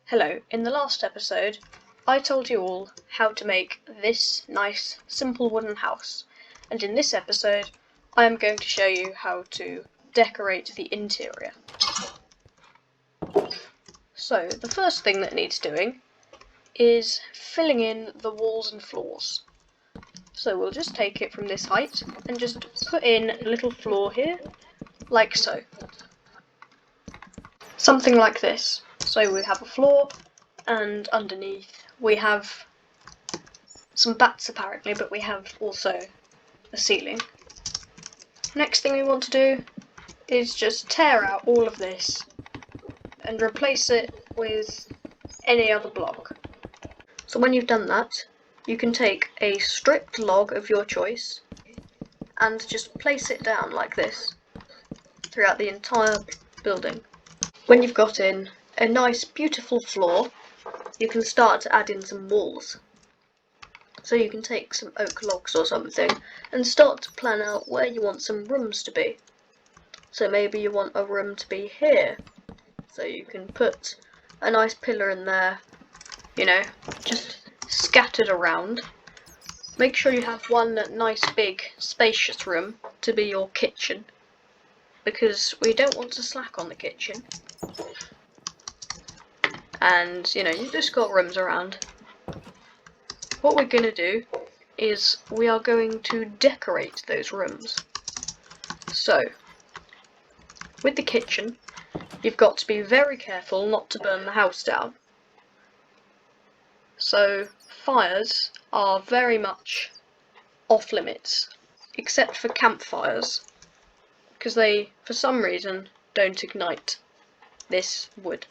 Hello, in the last episode I told you all how to make this nice simple wooden house, and in this episode I am going to show you how to decorate the interior. So the first thing that needs doing is filling in the walls and floors. So we'll just take it from this height and just put in a little floor here, like so. Something like this. So we have a floor, and underneath we have some bats apparently, but we have also a ceiling. Next thing we want to do is just tear out all of this and replace it with any other block. So when you've done that, you can take a stripped log of your choice and just place it down like this throughout the entire building. When you've got in a nice beautiful floor, you can start to add in some walls. So you can take some oak logs or something and start to plan out where you want some rooms to be. So maybe you want a room to be here, so you can put a nice pillar in there, you know, just scattered around. Make sure you have one nice big spacious room to be your kitchen, because we don't want to slack on the kitchen. And you know, you've just got rooms around. What we're going to do is we are going to decorate those rooms. So with the kitchen, you've got to be very careful not to burn the house down. So fires are very much off limits, except for campfires, because they, for some reason, don't ignite this wood.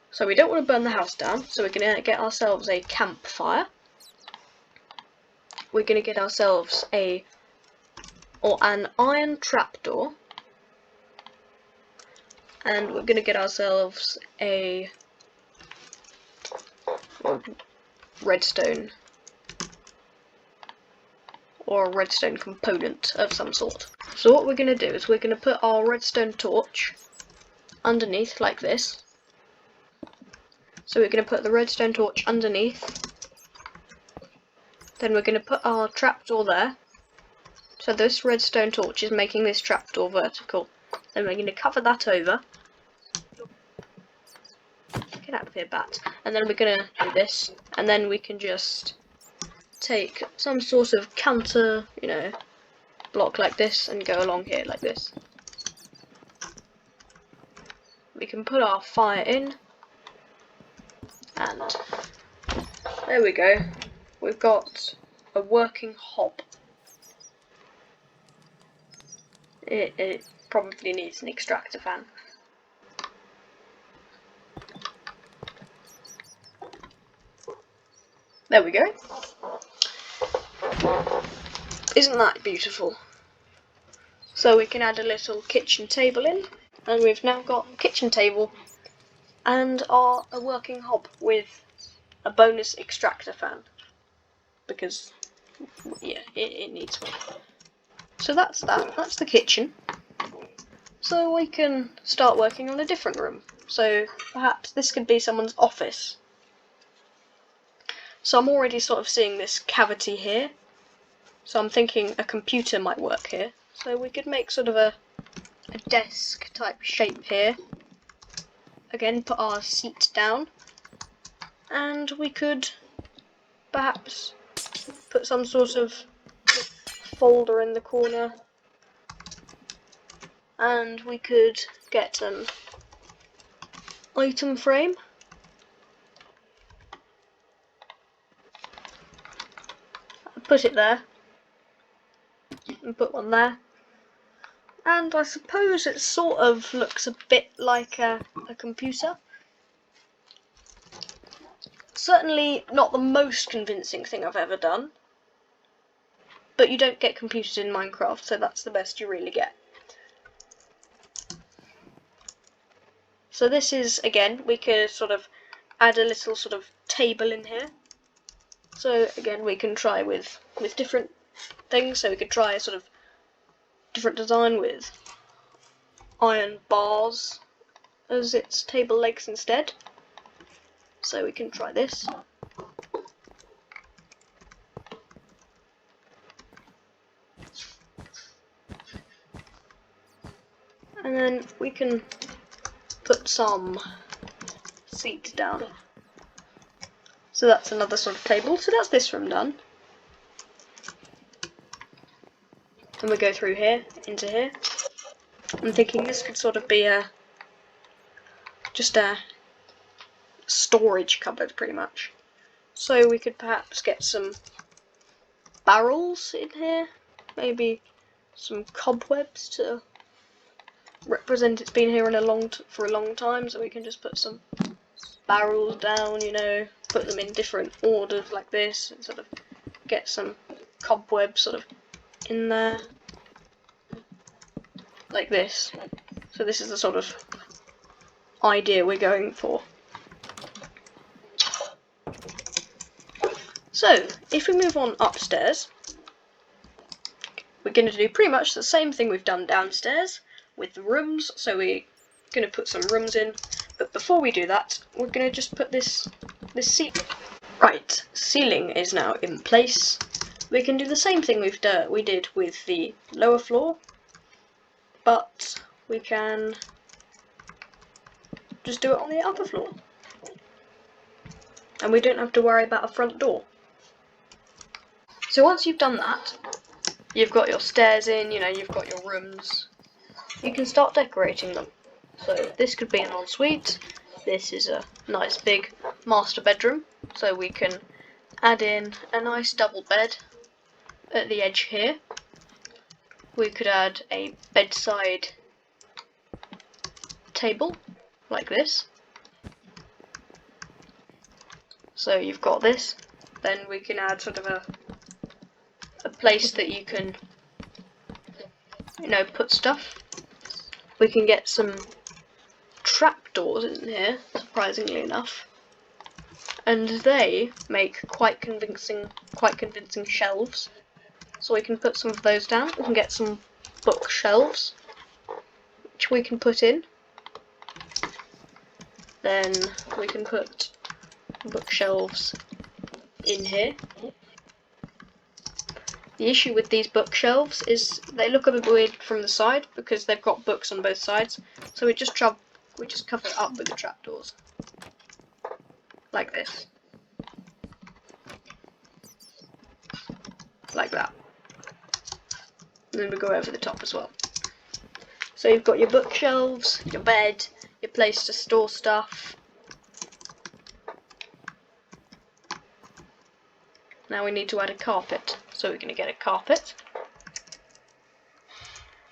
So we don't want to burn the house down, so we're going to get ourselves a campfire. We're going to get ourselves an iron trapdoor. And we're going to get ourselves a redstone, or a redstone component of some sort. So what we're going to do is we're going to put our redstone torch underneath like this. So we're going to put the redstone torch underneath. Then we're going to put our trapdoor there. So this redstone torch is making this trapdoor vertical. Then we're going to cover that over. Get out of here, bat. And then we're going to do this. And then we can just take some sort of counter, you know, block like this and go along here like this. We can put our fire in. And there we go. We've got a working hob. It probably needs an extractor fan. There we go. Isn't that beautiful? So we can add a little kitchen table in, and we've now got a kitchen table and a working hob with a bonus extractor fan, because yeah, it needs one. So that's the kitchen. So we can start working on a different room. So perhaps this could be someone's office. So I'm already sort of seeing this cavity here. So I'm thinking a computer might work here. So we could make sort of a desk type shape here. Again, put our seat down. And we could perhaps put some sort of folder in the corner. And we could get an item frame. Put it there. And put one there. And I suppose it sort of looks a bit like a computer. Certainly not the most convincing thing I've ever done. But you don't get computers in Minecraft, so that's the best you really get. So this is, again, we could sort of add a little sort of table in here. So again, we can try with different things. So we could try a sort of different design with iron bars as its table legs instead. So we can try this. And then we can put some seats down. So that's another sort of table. So that's this room done. And we go through here, into here. I'm thinking this could sort of be just a storage cupboard, pretty much. So we could perhaps get some barrels in here, maybe some cobwebs to represent it's been here for a long time. So we can just put some barrels down, you know, put them in different orders like this, and sort of get some cobwebs sort of in there, like this. So this is the sort of idea we're going for. So, if we move on upstairs, we're going to do pretty much the same thing we've done downstairs with the rooms. So we're going to put some rooms in, but before we do that, we're going to just put this ceiling. Right, ceiling is now in place. We can do the same thing we did with the lower floor, but we can just do it on the upper floor. And we don't have to worry about a front door. So once you've done that, you've got your stairs in, you know, you've got your rooms, you can start decorating them. So this could be an ensuite, this is a nice big master bedroom, so we can add in a nice double bed at the edge here. We could add a bedside table, like this. So you've got this, then we can add sort of a place that you can, you know, put stuff. We can get some trapdoors in here, surprisingly enough, and they make quite convincing shelves. So we can put some of those down. We can get some bookshelves, which we can put in. Then we can put bookshelves in here. The issue with these bookshelves is they look a bit weird from the side because they've got books on both sides. So we just cover it up with the trapdoors, like this, like that. And then we go over the top as well. So you've got your bookshelves, your bed, your place to store stuff. Now we need to add a carpet, so we're going to get a carpet.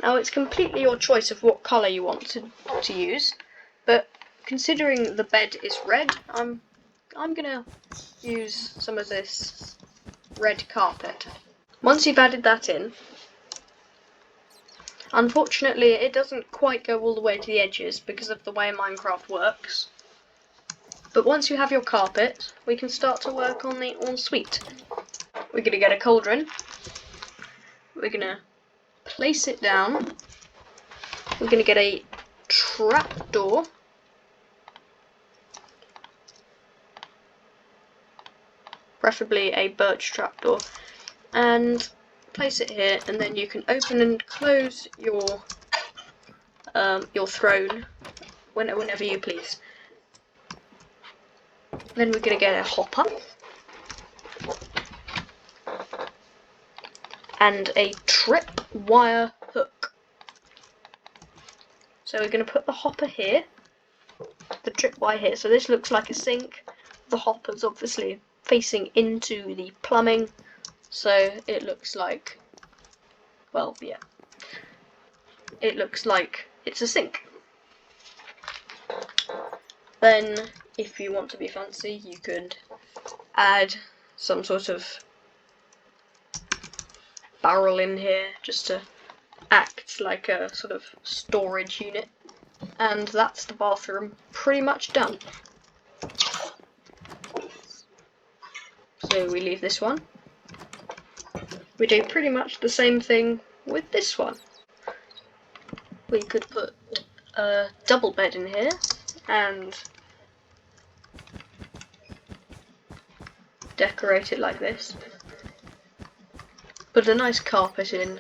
Now it's completely your choice of what colour you want to use, but considering the bed is red, I'm going to use some of this red carpet. Once you've added that in, unfortunately it doesn't quite go all the way to the edges because of the way Minecraft works. But once you have your carpet, we can start to work on the ensuite. We're going to get a cauldron. We're going to place it down. We're going to get a trapdoor. Preferably a birch trapdoor. And place it here, and then you can open and close your throne whenever you please. Then we're going to get a hopper and a trip wire hook. So we're going to put the hopper here, the trip wire here. So this looks like a sink. The hopper's obviously facing into the plumbing, so it looks like, well, yeah, it looks like it's a sink. Then, if you want to be fancy, you could add some sort of barrel in here just to act like a sort of storage unit. And that's the bathroom pretty much done. So we leave this one. We do pretty much the same thing with this one. We could put a double bed in here and decorate it like this. Put a nice carpet in.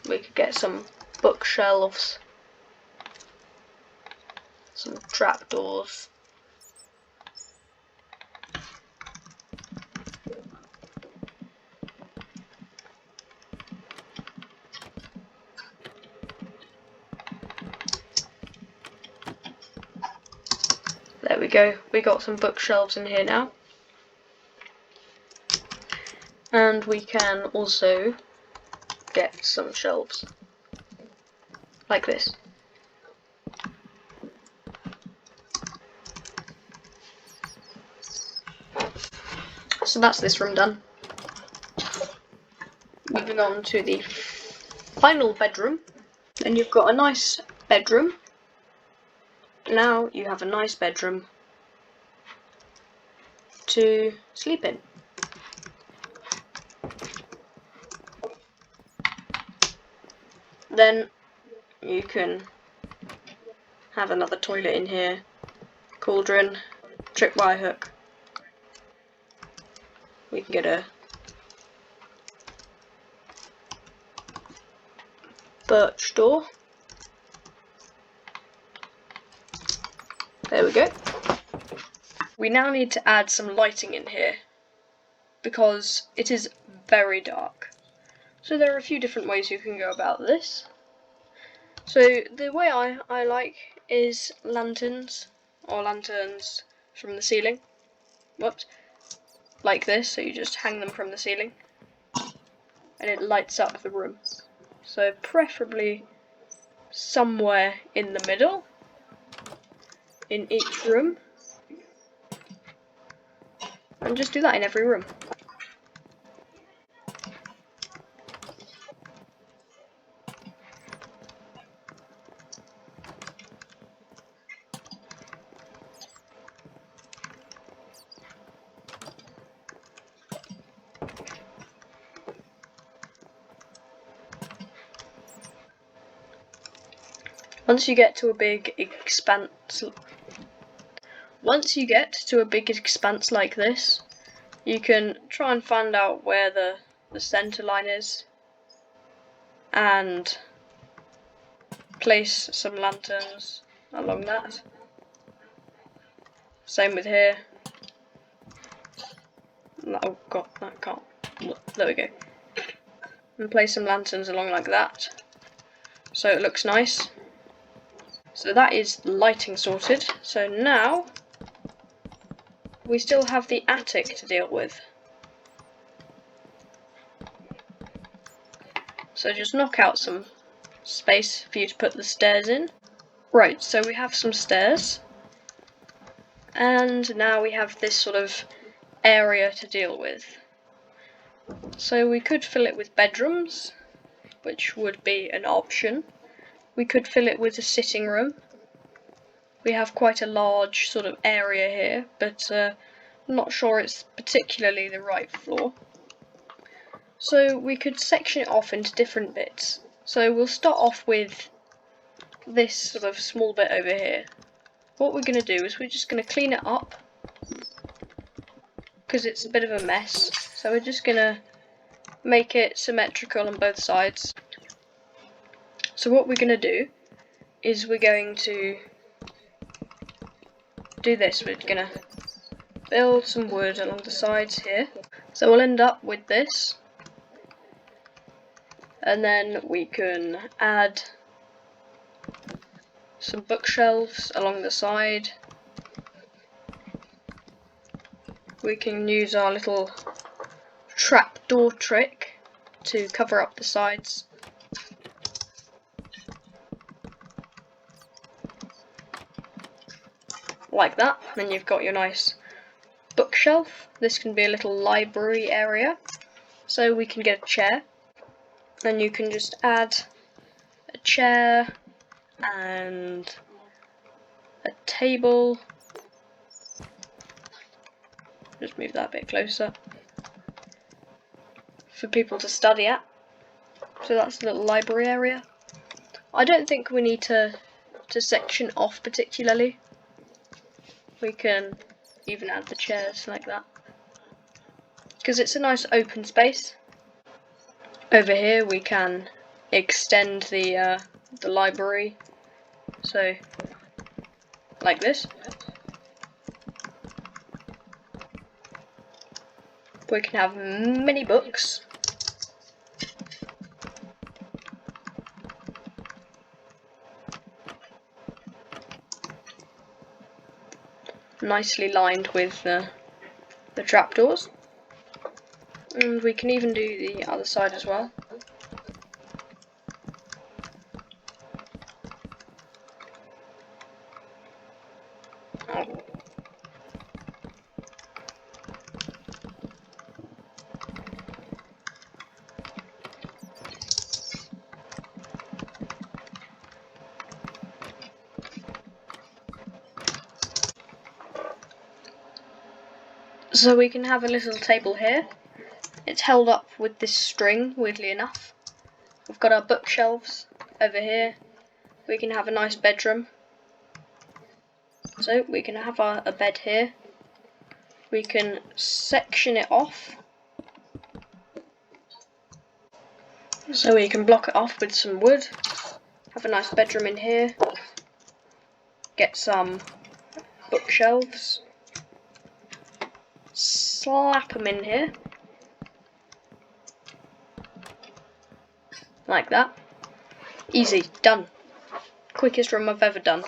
We could get some bookshelves, some trapdoors. There we go, we got some bookshelves in here now. And we can also get some shelves, like this. So that's this room done. Moving on to the final bedroom. Then you've got a nice bedroom. Now you have a nice bedroom to sleep in. Then you can have another toilet in here, cauldron, tripwire hook. We can get a birch door. There we go. We now need to add some lighting in here because it is very dark. So there are a few different ways you can go about this. So the way I like is lanterns, or lanterns from the ceiling. Whoops. Like this, so you just hang them from the ceiling and it lights up the room. So preferably somewhere in the middle in each room, and just do that in every room. Once you get to a big expanse like this, you can try and find out where the center line is and place some lanterns along that. Same with here. Oh god, that can't. There we go. And place some lanterns along like that, so it looks nice. So that is lighting sorted. So now we still have the attic to deal with. So just knock out some space for you to put the stairs in. Right, so we have some stairs. And now we have this sort of area to deal with. So we could fill it with bedrooms, which would be an option. We could fill it with a sitting room. We have quite a large sort of area here, but I'm not sure it's particularly the right floor. So we could section it off into different bits. So we'll start off with this sort of small bit over here. What we're going to do is we're just going to clean it up, because it's a bit of a mess. So we're just going to make it symmetrical on both sides. So what we're going to do is we're going to do this. We're going to build some wood along the sides here. So we'll end up with this. And then we can add some bookshelves along the side. We can use our little trapdoor trick to cover up the sides. Like that. Then you've got your nice bookshelf. This can be a little library area. So we can get a chair. Then you can just add a chair and a table. Just move that a bit closer for people to study at. So that's a little library area. I don't think we need to section off particularly. We can even add the chairs like that, because it's a nice open space. Over here we can extend the library, so like this. We can have many books. Nicely lined with the trapdoors. And we can even do the other side as well. So we can have a little table here. It's held up with this string, weirdly enough. We've got our bookshelves over here. We can have a nice bedroom. So we can have a bed here. We can section it off. So we can block it off with some wood. Have a nice bedroom in here. Get some bookshelves. Slap them in here. Like that. Easy, done. Quickest room I've ever done.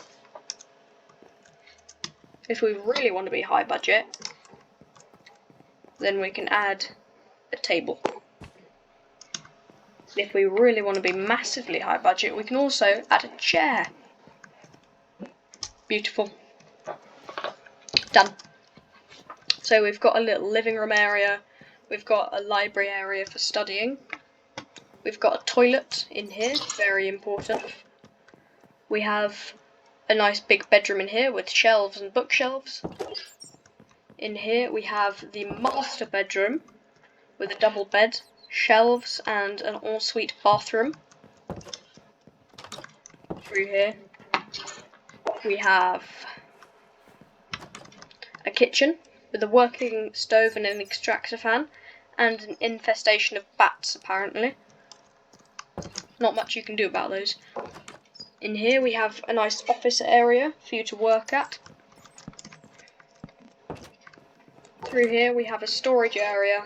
If we really want to be high budget, then we can add a table. If we really want to be massively high budget, we can also add a chair. Beautiful. Done. So we've got a little living room area, we've got a library area for studying, we've got a toilet in here, very important. We have a nice big bedroom in here with shelves and bookshelves. In here we have the master bedroom with a double bed, shelves and an ensuite bathroom. Through here we have a kitchen with a working stove and an extractor fan, and an infestation of bats apparently. Not much you can do about those. In here we have a nice office area for you to work at. Through here we have a storage area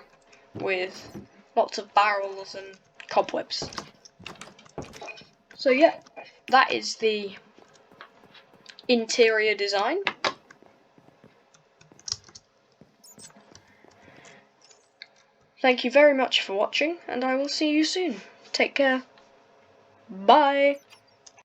with lots of barrels and cobwebs. So yeah, that is the interior design. Thank you very much for watching, and I will see you soon. Take care. Bye.